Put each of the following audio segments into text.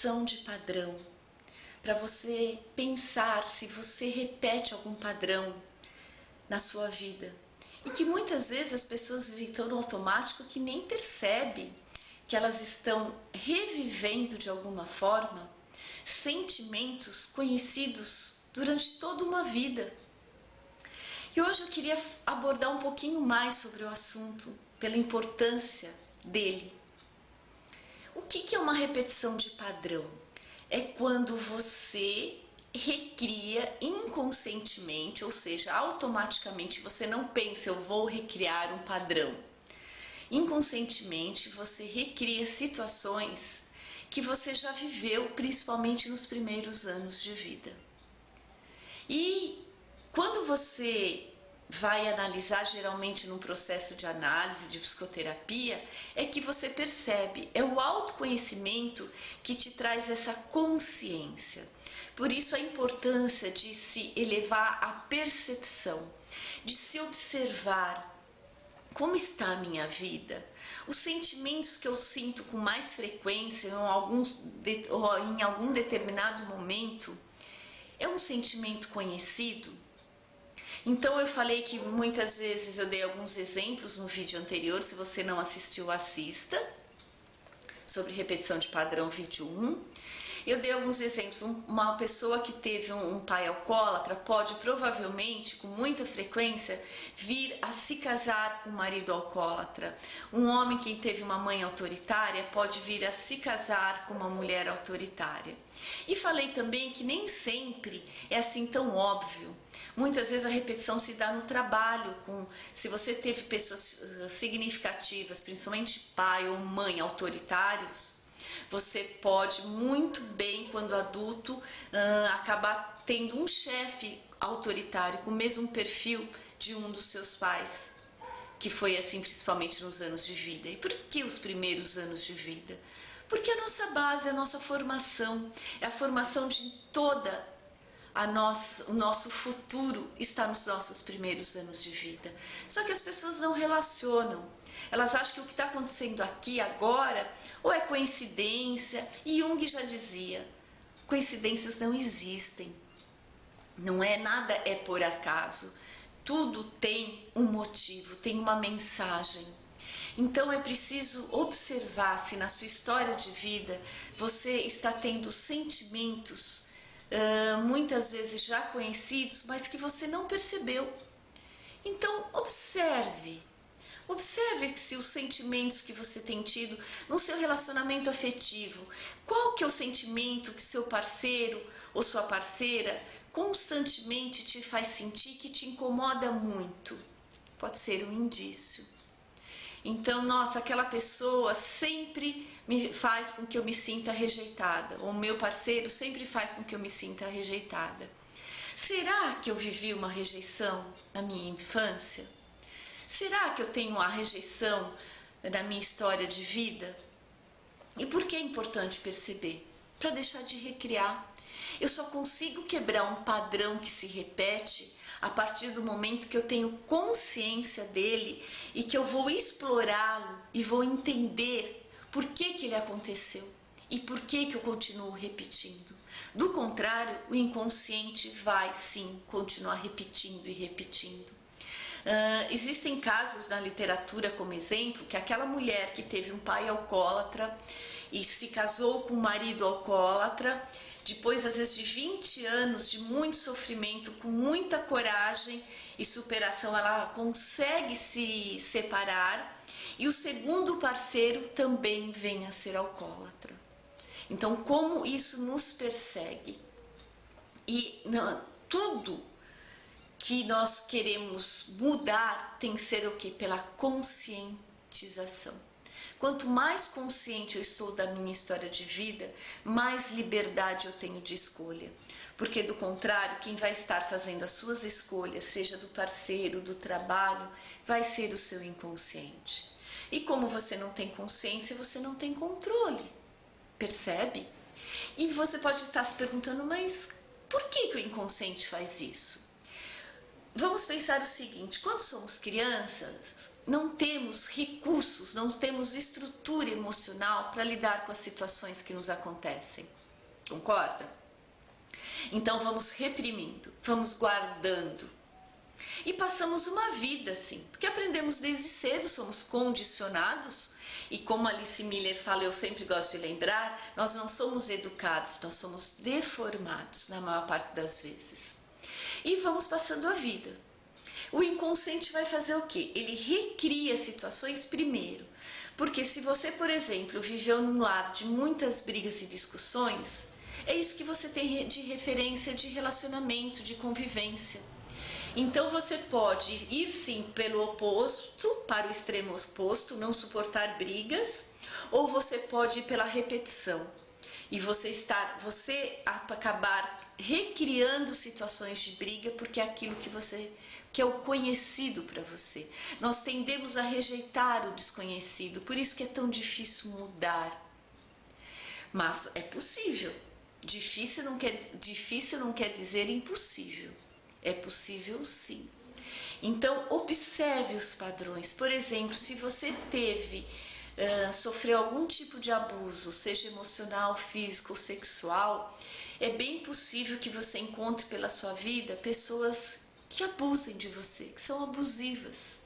repetição de padrão, para você pensar se você repete algum padrão na sua vida. E que muitas vezes as pessoas vivem tão no automático que nem percebem que elas estão revivendo de alguma forma sentimentos conhecidos durante toda uma vida. E hoje eu queria abordar um pouquinho mais sobre o assunto, pela importância dele. O que é uma repetição de padrão? É quando você recria inconscientemente, ou seja, automaticamente você não pensa, eu vou recriar um padrão. Inconscientemente você recria situações que você já viveu, principalmente nos primeiros anos de vida. E quando você vai analisar, geralmente num processo de análise, de psicoterapia, é que você percebe, é o autoconhecimento que te traz essa consciência. Por isso a importância de se elevar à percepção, de se observar como está a minha vida, os sentimentos que eu sinto com mais frequência em algum determinado momento, é um sentimento conhecido? Então eu falei que muitas vezes eu dei alguns exemplos no vídeo anterior, se você não assistiu, assista, sobre repetição de padrão, vídeo 1. Eu dei alguns exemplos, uma pessoa que teve um pai alcoólatra pode provavelmente, com muita frequência, vir a se casar com um marido alcoólatra. Um homem que teve uma mãe autoritária pode vir a se casar com uma mulher autoritária. E falei também que nem sempre é assim tão óbvio. Muitas vezes a repetição se dá no trabalho, se você teve pessoas significativas, principalmente pai ou mãe autoritários, você pode muito bem, quando adulto, acabar tendo um chefe autoritário com o mesmo perfil de um dos seus pais, que foi assim principalmente nos anos de vida. E por que os primeiros anos de vida? Porque a nossa base, a nossa formação, é a formação de toda o nosso futuro está nos nossos primeiros anos de vida. Só que as pessoas não relacionam. Elas acham que o que está acontecendo aqui agora ou é coincidência. E Jung já dizia, coincidências não existem. Não é nada é por acaso. Tudo tem um motivo, tem uma mensagem. Então é preciso observar se na sua história de vida você está tendo sentimentos muitas vezes já conhecidos, mas que você não percebeu. Então observe se os sentimentos que você tem tido no seu relacionamento afetivo, qual que é o sentimento que seu parceiro ou sua parceira constantemente te faz sentir que te incomoda muito. Pode ser um indício. Então, nossa, aquela pessoa sempre me faz com que eu me sinta rejeitada, ou meu parceiro sempre faz com que eu me sinta rejeitada. Será que eu vivi uma rejeição na minha infância? Será que eu tenho a rejeição da minha história de vida? E por que é importante perceber? Para deixar de recriar. Eu só consigo quebrar um padrão que se repete a partir do momento que eu tenho consciência dele e que eu vou explorá-lo e vou entender por que ele aconteceu e por que eu continuo repetindo. Do contrário, o inconsciente vai sim continuar repetindo e repetindo. Existem casos na literatura, como exemplo, que aquela mulher que teve um pai alcoólatra e se casou com um marido alcoólatra, depois às vezes de 20 anos de muito sofrimento, com muita coragem e superação, ela consegue se separar e o segundo parceiro também vem a ser alcoólatra. Então, como isso nos persegue? E tudo que nós queremos mudar tem que ser o quê? Pela conscientização. Quanto mais consciente eu estou da minha história de vida, mais liberdade eu tenho de escolha. Porque do contrário, quem vai estar fazendo as suas escolhas, seja do parceiro, do trabalho, vai ser o seu inconsciente. E como você não tem consciência, você não tem controle. Percebe? E você pode estar se perguntando, mas por que o inconsciente faz isso? vamos pensar o seguinte: quando somos crianças, não temos recursos, não temos estrutura emocional para lidar com as situações que nos acontecem. Concorda? Então vamos reprimindo, vamos guardando. E passamos uma vida assim, porque aprendemos desde cedo, somos condicionados. E como Alice Miller fala, eu sempre gosto de lembrar, nós não somos educados, nós somos deformados na maior parte das vezes. E vamos passando a vida. O inconsciente vai fazer o quê? Ele recria situações primeiro. Porque se você, por exemplo, viveu num lar de muitas brigas e discussões, é isso que você tem de referência de relacionamento, de convivência. Então você pode ir sim pelo oposto, para o extremo oposto, não suportar brigas, ou você pode ir pela repetição e você acabar recriando situações de briga, porque é aquilo que é o conhecido para você. Nós tendemos a rejeitar o desconhecido, por isso que é tão difícil mudar. Mas é possível. Difícil não quer dizer impossível. É possível sim. Então observe os padrões. Por exemplo, se você sofreu algum tipo de abuso, seja emocional, físico ou sexual, é bem possível que você encontre pela sua vida pessoas que abusem de você, que são abusivas.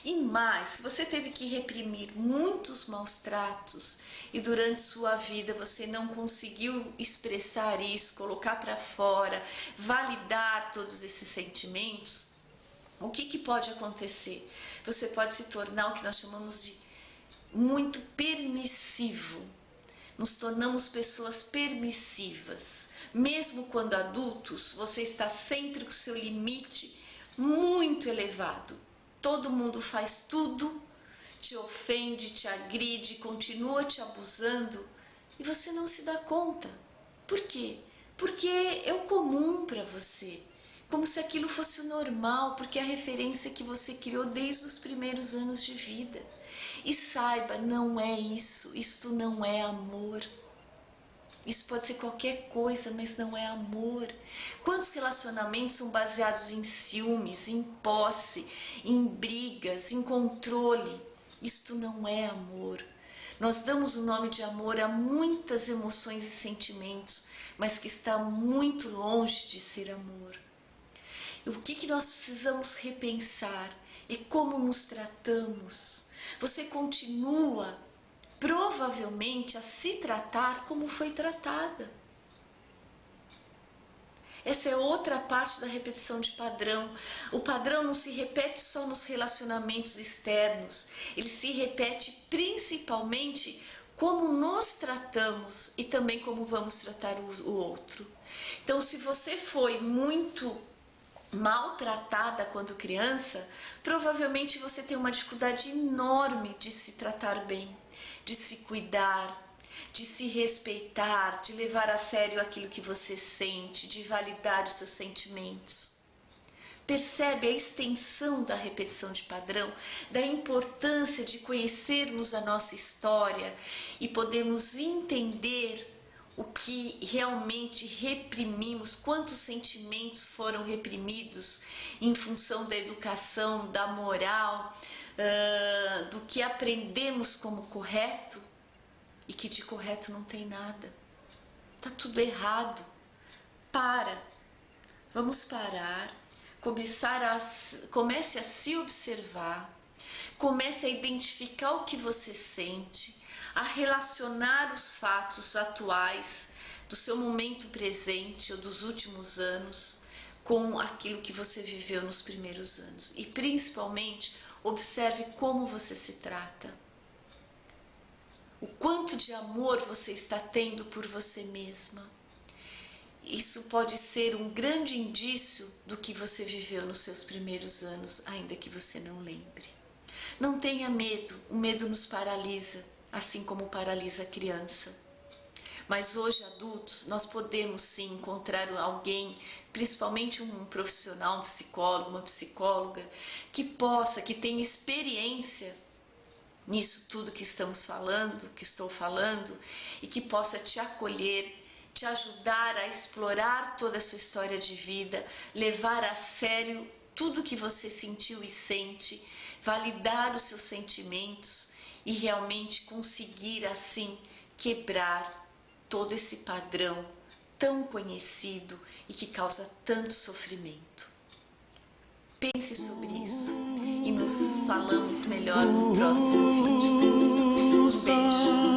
E mais, se você teve que reprimir muitos maus tratos e durante sua vida você não conseguiu expressar isso, colocar para fora, validar todos esses sentimentos, o que pode acontecer? Você pode se tornar o que nós chamamos de muito permissivo. Nos tornamos pessoas permissivas. Mesmo quando adultos, você está sempre com o seu limite muito elevado. Todo mundo faz tudo, te ofende, te agride, continua te abusando e você não se dá conta. Por quê? Porque é o comum para você. Como se aquilo fosse o normal, porque é a referência que você criou desde os primeiros anos de vida. E saiba, não é isso. Isso não é amor. Isso pode ser qualquer coisa, mas não é amor. Quantos relacionamentos são baseados em ciúmes, em posse, em brigas, em controle? Isto não é amor. Nós damos o nome de amor a muitas emoções e sentimentos, mas que está muito longe de ser amor. E o que nós precisamos repensar é como nos tratamos. Você continua provavelmente a se tratar como foi tratada. Essa é outra parte da repetição de padrão. O padrão não se repete só nos relacionamentos externos, ele se repete principalmente como nos tratamos e também como vamos tratar o outro. Então, se você foi muito maltratada quando criança, provavelmente você tem uma dificuldade enorme de se tratar bem, de se cuidar, de se respeitar, de levar a sério aquilo que você sente, de validar os seus sentimentos. Percebe a extensão da repetição de padrão, da importância de conhecermos a nossa história e podermos entender o que realmente reprimimos, quantos sentimentos foram reprimidos em função da educação, da moral, do que aprendemos como correto e que de correto não tem nada. Tá tudo errado. Vamos parar, comece a se observar, comece a identificar o que você sente, a relacionar os fatos atuais do seu momento presente ou dos últimos anos com aquilo que você viveu nos primeiros anos. E principalmente, observe como você se trata. O quanto de amor você está tendo por você mesma. Isso pode ser um grande indício do que você viveu nos seus primeiros anos, ainda que você não lembre. Não tenha medo, o medo nos paralisa, assim como paralisa a criança. Mas hoje, adultos, nós podemos sim encontrar alguém, principalmente um profissional, um psicólogo, uma psicóloga, que tenha experiência nisso tudo que estou falando, e que possa te acolher, te ajudar a explorar toda a sua história de vida, levar a sério tudo que você sentiu e sente, validar os seus sentimentos e realmente conseguir assim quebrar todo esse padrão tão conhecido e que causa tanto sofrimento. Pense sobre isso e nos falamos melhor no próximo vídeo. Um beijo.